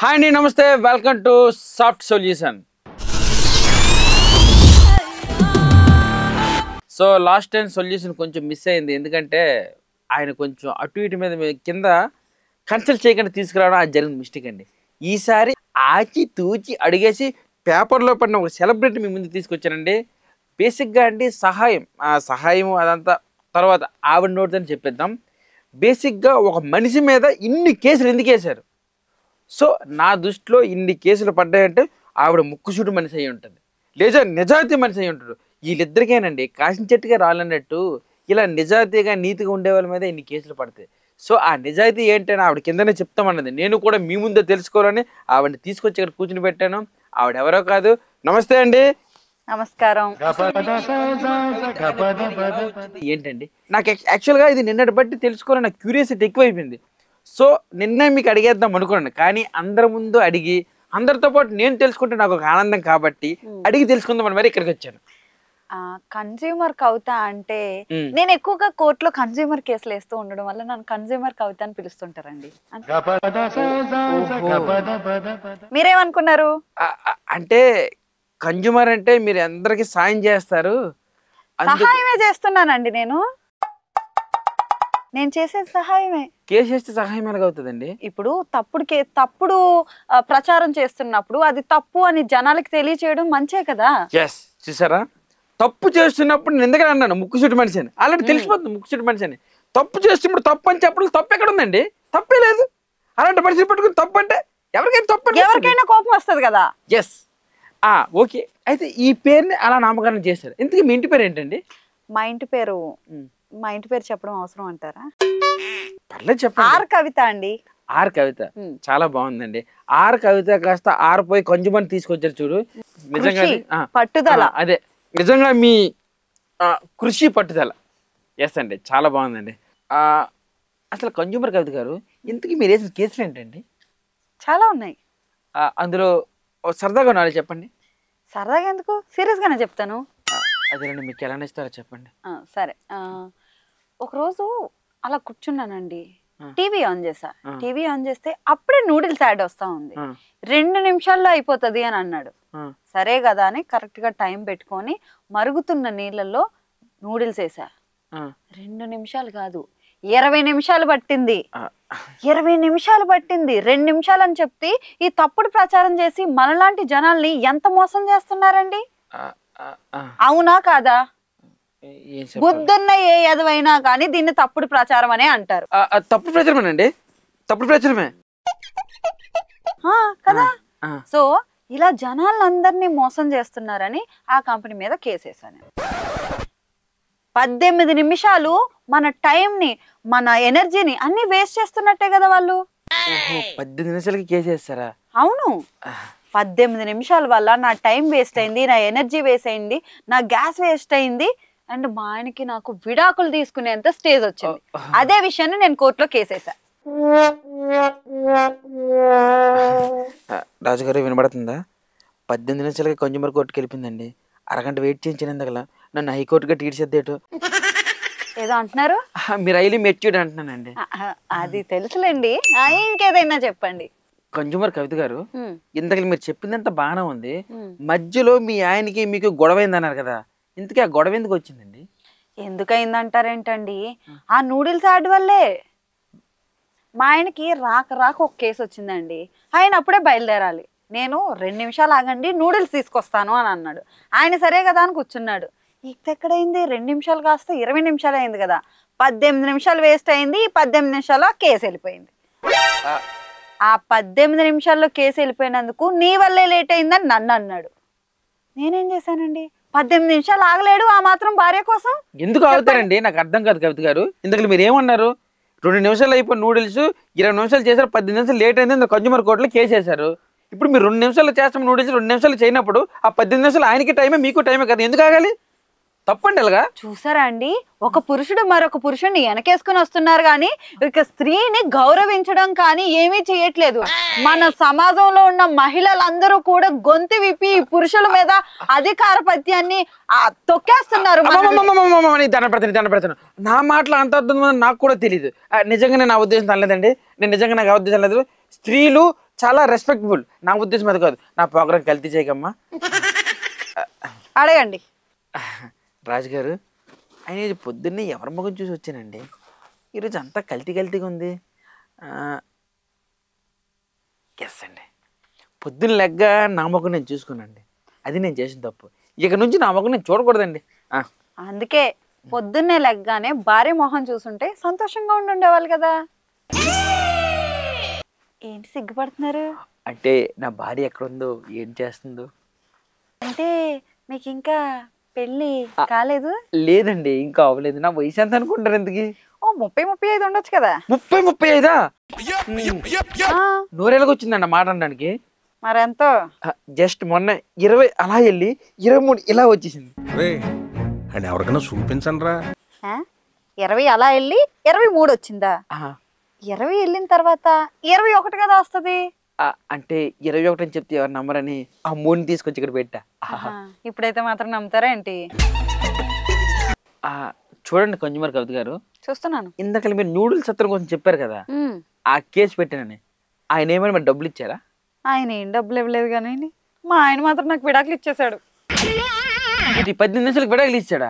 Hi అండి, నమస్తే, welcome to soft solution. So last time solution కొంచెం మిస్ అయింది, ఎందుకంటే ఆయన కొంచెం అటు ఇటు మీద కింద కన్సల్ట్ చేయకుండా తీసుకురావడం అది జరిగిన మిస్టేక్ అండి. ఈసారి ఆచి తూచి అడిగేసి పేపర్లో పడిన ఒక సెలబ్రిటీ మీ ముందు తీసుకొచ్చానండి. బేసిక్గా అండి సహాయం అదంతా తర్వాత ఆవిడ నోటిదని చెప్పేద్దాం. బేసిక్గా ఒక మనిషి మీద ఇన్ని కేసులు ఎందుకు వేశారు? సో నా దృష్టిలో ఇన్ని కేసులు పడ్డాయంటే ఆవిడ ముక్కుసూటి మనిషి అయి ఉంటుంది, లేదా నిజాయితీ మనిషి అయి ఉంటాడు. వీళ్ళిద్దరికేనండి కాసిన చెట్టుగా రాలన్నట్టు ఇలా నిజాయితీగా నీతిగా ఉండే వాళ్ళ మీద ఇన్ని కేసులు పడతాయి. సో ఆ నిజాయితీ ఏంటని ఆవిడ కిందనే చెప్తామన్నది. నేను కూడా మీ ముందే తెలుసుకోవాలని ఆవిడని తీసుకొచ్చి ఇక్కడ కూర్చుని పెట్టాను. ఆవిడ ఎవరో కాదు. నమస్తే అండి. నమస్కారం. ఏంటండి నాకు యాక్చువల్గా ఇది నిన్నటి బట్టి తెలుసుకోవాలని నాకు క్యూరియాసిటీ ఎక్కువైపోయింది. సో నిన్న మీకు అడిగేద్దాం అనుకోండి, కానీ అందరి ముందు అడిగి అందరితో పాటు నేను తెలుసుకుంటే నాకు ఒక ఆనందం కాబట్టి అడిగి తెలుసుకుందామని మరి ఇక్కడికి వచ్చాను. కన్స్యూమర్ కవిత అంటే నేను ఎక్కువగా కోర్టులో కన్స్యూమర్ కేసులు వేస్తూ ఉండడం వల్ల నన్ను కన్స్యూమర్ కవిత అని పిలుస్తుంటారండి. మీరేమనుకున్నారు? అంటే కన్జ్యూమర్ అంటే మీరు అందరికి సాయం చేస్తారు. సహాయమే చేస్తున్నానండి. నేను చేసేది సహాయమే. కేసు చేస్తే సహాయం ఎలాగవుతుందండి? ఇప్పుడు తప్పుడు ప్రచారం చేస్తున్నప్పుడు అది తప్పు అని జనాలకి తెలియచేయడం మంచే కదా. ఎస్, చూసారా, తప్పు చేస్తున్నప్పుడు నేను ఎందుకని అన్నాను ముక్కుసూటి మనిషి అని. అలాంటి తెలిసిపోతుంది ముక్కుసూటి మనిషి అని. తప్పు చేస్తున్నప్పుడు తప్పు అని చెప్పడం తప్పు ఎక్కడ ఉందండి? తప్పే లేదు. అలాంటి మనిషిని పట్టుకుని తప్పు అంటే ఎవరికైనా కోపం వస్తుంది కదా. Yes, okay. అయితే ఈ పేరుని అలా నామకరణం చేశారు. ఇంతకీ మీ ఇంటి పేరు ఏంటండి? మా ఇంటి పేరు చెప్పడం అవసరం అంటారా? పర్లేదు చెప్పండి. ఆర్ కవిత అండి. ఆర్ కవిత చాలా బాగుందండి. ఆర్ కవిత కాస్త ఆర్ పోయి కన్జ్యూమర్ తీసుకొచ్చారు చూడు. నిజంగా పట్టుదల, అదే నిజంగా మీ కృషి పట్టుదల. ఎస్ అండి, చాలా బాగుందండి. అసలు కన్జ్యూమర్ కవిత గారు, ఇంతకీ మీరు వేసిన కేసులు ఏంటండి? చాలా ఉన్నాయి. అందులో సరదాగా నాలుగు చెప్పండి. సరదాగా ఎందుకు, సీరియస్ గానే చెప్తాను. అదేనండి, మీకు ఎలా ఇస్తారో చెప్పండి. సరే, ఒకరోజు అలా కూర్చున్నానండి, టీవీ ఆన్ చేసా. టీవీ ఆన్ చేస్తే అప్పుడే నూడిల్స్ యాడ్ వస్తా ఉంది. 2 నిమిషాల్లో అయిపోతుంది అని అన్నాడు. సరే కదా అని కరెక్ట్ గా టైం పెట్టుకొని మరుగుతున్న నీళ్ళల్లో నూడిల్స్ వేసా. 2 నిమిషాలు కాదు, 20 నిమిషాలు పట్టింది. 20 నిమిషాలు పట్టింది. 2 నిమిషాలు అని చెప్పి ఈ తప్పుడు ప్రచారం చేసి మనలాంటి జనాల్ని ఎంత మోసం చేస్తున్నారండి. అవునా కాదా? బుద్ధున్న ఏ ఎదవైనా కానీ దీన్ని తప్పుడు ప్రచారం అనే అంటారు. తప్పుడు ప్రచారమేనండి, తప్పుడు ప్రచారమే కదా. సో ఇలా జనాలందరినీ మోసం చేస్తున్నారని ఆ కంపెనీ మీద కేసేసాను. 18 నిమిషాలు మన టైంని, మన ఎనర్జీని అన్ని వేస్ట్ చేస్తున్నట్టే కదా వాళ్ళు. 18 నిమిషాలకి కేసేస్తారా? అవును, 18 నిమిషాల వల్ల నా టైం వేస్ట్ అయింది, నా ఎనర్జీ వేస్ట్ అయింది, నా గ్యాస్ వేస్ట్ అయింది, అండ్ మా ఆయనకి నాకు విడాకులు తీసుకునేంత స్టేజ్ వచ్చింది. అదే విషయాన్ని నేను కోర్టులో కేసేసా. రాజుగారు వినబడుతుందా? 18 నిమిషాలకి కన్జ్యూమర్ కోర్టుకి వెళ్ళిపోయిందండి. అరగంట వెయిట్ చేయించినందుకలా నన్ను హైకోర్టుగా తీర్చేద్దేటు ఏదో అంటున్నారు. మీరు ఐలి మెచ్యూడ్ అంటున్నానండి. అది తెలుసులేండి, ఇంకేదైనా చెప్పండి. కన్జ్యూమర్ కవిత గారు, ఇంతకీ మీరు చెప్పిందంతా బాగానే ఉంది. మధ్యలో మీ ఆయనకి మీకు గొడవైంది అన్నారు కదా, ఇంతకీ ఆ గొడవ ఎందుకు వచ్చిందండి? ఎందుకైందంటారేంటండి? ఆ నూడిల్స్ యాడ్ వల్లే. మా ఆయనకి రాక ఒక కేసు వచ్చిందండి. ఆయన అప్పుడే బయలుదేరాలి. నేను 2 నిమిషాలు ఆగండి, నూడిల్స్ తీసుకొస్తాను అని అన్నాడు. ఆయన సరే కదా అని కూర్చున్నాడు. ఎక్కడైంది, 2 నిమిషాలు కాస్త 20 నిమిషాలు అయింది కదా. 18 నిమిషాలు వేస్ట్ అయింది. 18 నిమిషాల్లో కేసు వెళ్ళిపోయింది. ఆ 18 నిమిషాల్లో కేసు వెళ్ళిపోయినందుకు నీ వల్లే లేట్ అయిందని నన్ను అన్నాడు. నేనేం చేశానండి? 18 నిమిషాలు ఆగలేడు ఆ మాత్రం భార్య కోసం. ఎందుకు ఆగుతారండి? నాకు అర్థం కాదు కవిత గారు. ఇంతకు మీరు ఏమన్నారు? 2 నిమిషాలు అయిపోయి నూడిల్స్ 20 నిమిషాలు చేశారు, 18 నిమిషాలు లేట్ అయింది, కన్జ్యూమర్ కోర్టులో కేసు వేశారు. ఇప్పుడు మీరు 2 నిమిషాలు చేస్తాం నూడిల్స్, 2 నిమిషాలు చేయనప్పుడు ఆ 18 నిమిషాలు ఆయనకి టైమే మీకు టైమే కదా, ఎందుకు ఆగాలి? తప్పండి అలాగా. చూసారా అండి, ఒక పురుషుడు మరొక పురుషుడిని వెనకేసుకుని వస్తున్నారు కానీ ఇక స్త్రీని గౌరవించడం కానీ ఏమీ చేయట్లేదు. మన సమాజంలో ఉన్న మహిళలందరూ కూడా గొంతు విప్పి పురుషుల మీద అధికారపత్యాన్ని తొక్కేస్తున్నారు. దండ నా మాటలు అంత అర్థం నాకు కూడా తెలియదు. నిజంగానే నా ఉద్దేశం అనలేదండి. నేను నిజంగా నాకు ఉద్దేశం లేదు. స్త్రీలు చాలా రెస్పెక్టబుల్. నా ఉద్దేశం అది కాదు, నా ప్రోగ్రామ్ కల్తీ చేయకమ్మా. అడగండి. రాజుగారు, ఆయన పొద్దున్నే ఎవరి ముఖం చూసి వచ్చానండి, ఈరోజు అంతా కల్తీగా ఉంది. ఎస్ అండి, పొద్దున్న లెగ్గా నా ముఖం నేను చూసుకున్నాండి, అది నేను చేసిన తప్పు. ఇక నుంచి నా ముఖం నేను చూడకూడదండి. అందుకే పొద్దున్నే లెగ్గానే భార్య మొహం చూసుంటే సంతోషంగా ఉండేవాళ్ళు కదా. ఏంటి సిగ్గుపడుతున్నారు? అంటే నా భార్య ఎక్కడుందో, ఏం చేస్తుందో. అంటే మీకు ఇంకా పెళ్ళి కాలేదు? లేదండి, ఇంకా అవ్వలేదు. నా వయసు ఎంత అనుకుంటారు ఎందుకు? ఓ 30-35 ఉండొచ్చు కదా. 30-35? నూరేళ్ళకి వచ్చిందండి మాట అనడానికి. మరెంతో? జస్ట్ మొన్న 20 అలా వెళ్ళి 23 ఇలా వచ్చేసింది. ఎవరికైనా చూపించండి రా. 20 అలా వెళ్ళి 23 వచ్చిందా? 20 వెళ్ళిన తర్వాత 21 కదా వస్తుంది. అంటే 21 అని చెప్తే ఎవరు నమ్మరని ఆ 3 తీసుకొచ్చి ఇక్కడ పెట్టా. ఇప్పుడైతే మాత్రం నమ్ముతారా ఏంటి? చూడండి కన్జ్యూమర్ కవిత గారు, చూస్తున్నాను. ఇందాక మీరు నూడిల్స్ సత్రం కోసం చెప్పారు కదా, ఆ కేసు పెట్టానని ఆయన ఏమైనా మరి డబ్బులు ఇచ్చారా? ఆయన ఏం డబ్బులు ఇవ్వలేదు కానీ మా ఆయన మాత్రం నాకు విడాకులు ఇచ్చేసాడు. ఇది 18 నిమిషాలకు విడాకులు ఇచ్చాడా?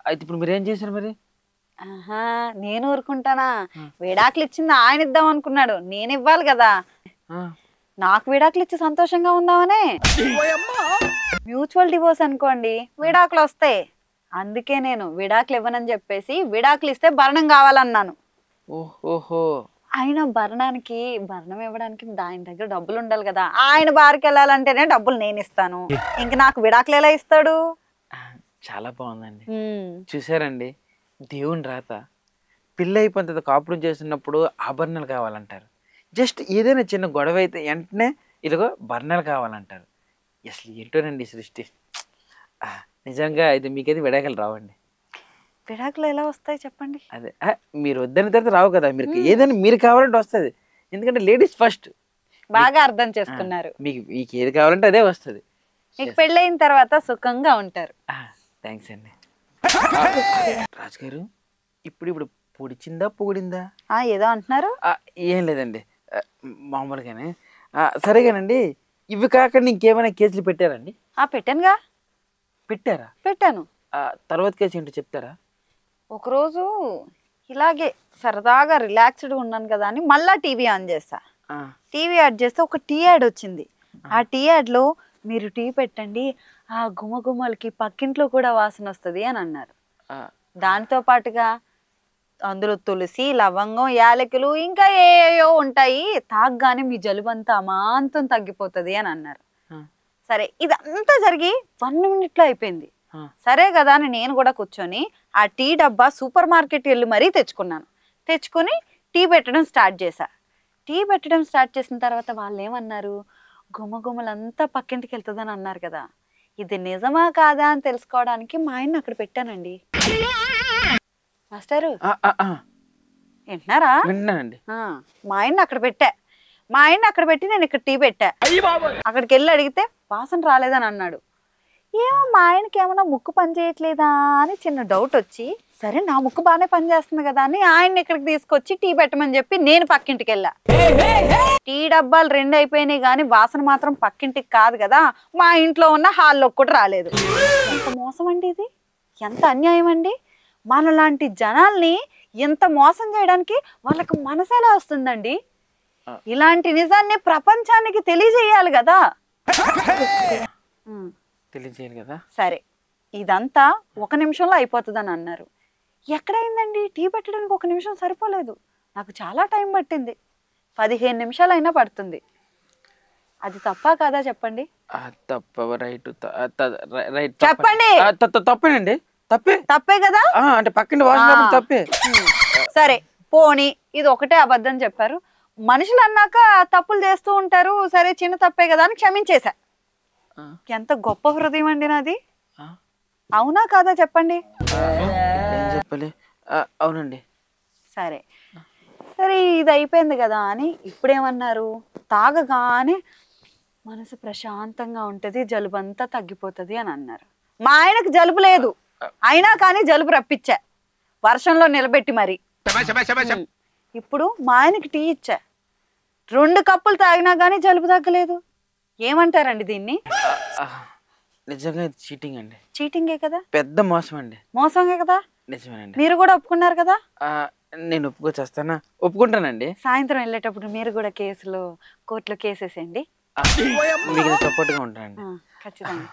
అయితే ఇప్పుడు మీరు ఏం చేశారు మరి? నేను ఊరుకుంటానా? విడాకులు ఇచ్చింది ఆయన ఇద్దాం అనుకున్నాడు, నేను ఇవ్వాలి కదా. నాకు విడాకులు ఇచ్చి సంతోషంగా ఉందామనే. మ్యూచువల్ డివోర్స్ అనుకోండి, విడాకులు వస్తాయి. అందుకే నేను విడాకులు ఇవ్వనని చెప్పేసి విడాకులు ఇస్తే భరణం కావాలన్నాను. ఓహో, ఆయన భరణం ఇవ్వడానికి ఆయన దగ్గర డబ్బులు ఉండాలి కదా. ఆయన బారికి వెళ్ళాలంటేనే డబ్బులు నేను ఇస్తాను, ఇంక నాకు విడాకులు ఎలా ఇస్తాడు? చాలా బాగుందండి. చూసారండి, దేవుని రాత. పిల్ల అయిపోయిన తర్వాత కాపురం చేస్తున్నప్పుడు ఆభరణాలు కావాలంటారు. జస్ట్ ఏదైనా చిన్న గొడవ అయితే వెంటనే ఇలాగో భరణాలు కావాలంటారు. అసలు ఏంటోనండి సృష్టి. నిజంగా అయితే మీకైతే విడాకులు రావండి. విడాకులు ఎలా వస్తాయి చెప్పండి? అదే మీరు వద్దని తర్వాత రావు కదా. మీరు ఏదైనా మీరు కావాలంటే వస్తుంది, ఎందుకంటే లేడీస్ ఫస్ట్. బాగా అర్థం చేసుకున్నారు. మీకు ఏది కావాలంటే అదే వస్తుంది. మీకు పెళ్ళైన తర్వాత సుఖంగా ఉంటారు. థ్యాంక్స్ అండి. రాజుగారు, ఇప్పుడు పొడిచిందా పొగిడిందా? ఏదో అంటున్నారు. ఏం లేదండి, మామూలుగానే. సరేగానండి, ఇవి కాకుండా ఇంకేమైనా కేసులు పెట్టారండి? పెట్టానుగా. పెట్టారా? పెట్టాను. తర్వాత కేసు ఏంటో చెప్తారా? ఒకరోజు ఇలాగే సరదాగా రిలాక్స్డ్గా ఉన్నాను కదా అని మళ్ళా టీవీ ఆన్ చేస్తా. టీవీ యాడ్ చేస్తే ఒక టీ యాడ్ వచ్చింది. ఆ టీ యాడ్లో మీరు టీ పెట్టండి, ఆ గుమగుమలకి పక్కింట్లో కూడా వాసన వస్తుంది అని అన్నారు. దాంతో పాటుగా అందులో తులసి, లవంగం, యాలకులు ఇంకా ఏయో ఉంటాయి, తాగ్గానే మీ జలుబంతా అమాంతం తగ్గిపోతుంది అని అన్నారు. సరే, ఇదంతా జరిగి 1 నిమిట్లో అయిపోయింది. సరే కదా అని నేను కూడా కూర్చొని ఆ టీ డబ్బా సూపర్ మార్కెట్ వెళ్ళి మరీ తెచ్చుకొని టీ పెట్టడం స్టార్ట్ చేశా. టీ పెట్టడం స్టార్ట్ చేసిన తర్వాత వాళ్ళు ఏమన్నారు, గుమగుమలంతా పక్కింటికి వెళ్తుందని అన్నారు కదా. ఇది నిజమా కాదా అని తెలుసుకోవడానికి మా ఆయన్ని అక్కడ పెట్టానండి. మాస్టరు వింటున్నారా? వింటున్నానండి. మా ఆయన్ని అక్కడ పెట్టి నేను ఇక్కడ టీ పెట్టా. అక్కడికి వెళ్ళి అడిగితే వాసన రాలేదని అన్నాడు. ఏమో మా ఆయనకి ఏమన్నా ముక్కు పని చేయట్లేదా అని చిన్న డౌట్ వచ్చి, సరే నా ముక్కు బాగానే పని చేస్తుంది కదా అని ఆయన్ని ఇక్కడికి తీసుకొచ్చి టీ పెట్టమని చెప్పి నేను పక్కింటికి వెళ్ళా. టీ డబ్బాలు 2 అయిపోయినాయి కానీ వాసన మాత్రం పక్కింటికి కాదు కదా, మా ఇంట్లో ఉన్న హాల్లోకి కూడా రాలేదు. ఎంత మోసం అండి ఇది, ఎంత అన్యాయం అండి. మనలాంటి జనాల్ని ఎంత మోసం చేయడానికి వాళ్ళకి మనసు ఎలా వస్తుందండి? ఇలాంటి నిజాన్ని ప్రపంచానికి తెలియజేయాలి కదా. తెలియజేయాలి కదా. సరే, ఇదంతా 1 నిమిషంలో అయిపోతుందని అన్నారు. ఎక్కడైందండి, టీ పెట్టడానికి 1 నిమిషం సరిపోలేదు, నాకు చాలా టైం పట్టింది. 15 నిమిషాలు అయినా పడుతుంది. అది తప్పా కాదా చెప్పండి? చెప్పండి. తప్పేనండి. తప్పే కదా. అంటే పక్కన వాసన తప్పే. సరే పోనీ ఇది ఒకటే అబద్ధం చెప్పారు. మనుషులు అన్నాక తప్పులు చేస్తూ ఉంటారు, సరే చిన్న తప్పే కదా అని క్షమించేశా. ఎంత గొప్ప హృదయం అండి నాది. అవునా కాదా చెప్పండి? చెప్పలే. అవునండి. సరే ఇది అయిపోయింది కదా అని ఇప్పుడేమన్నారు, తాగగానే మనసు ప్రశాంతంగా ఉంటది, జలుబు అంతా తగ్గిపోతుంది అని అన్నారు. మా ఆయనకు జలుబు లేదు, అయినా కానీ జలుబు రప్పించా వర్షంలో నిలబెట్టి మరి. ఇప్పుడు మా ఆయనకి టీ ఇచ్చా, 2 కప్పులు తాగినా గానీ జలుబు తగ్గలేదు. ఏమంటారండి దీన్ని? నిజంగా ఇది చీటింగ్ అండి. చీటింగే కదా, పెద్ద మోసం అండి. మోసంగే కదా. నిజమేనండి. మీరు కూడా ఒప్పుకున్నారు కదా. నేను ఒప్పుకొచ్చేస్తానా? ఒప్పుకుంటానండి. సాయంత్రం వెళ్ళేటప్పుడు మీరు కూడా కోర్టులో కేసేసేయండి. మీకు సపోర్ట్గా ఉంటానండి. ఖచ్చితంగా.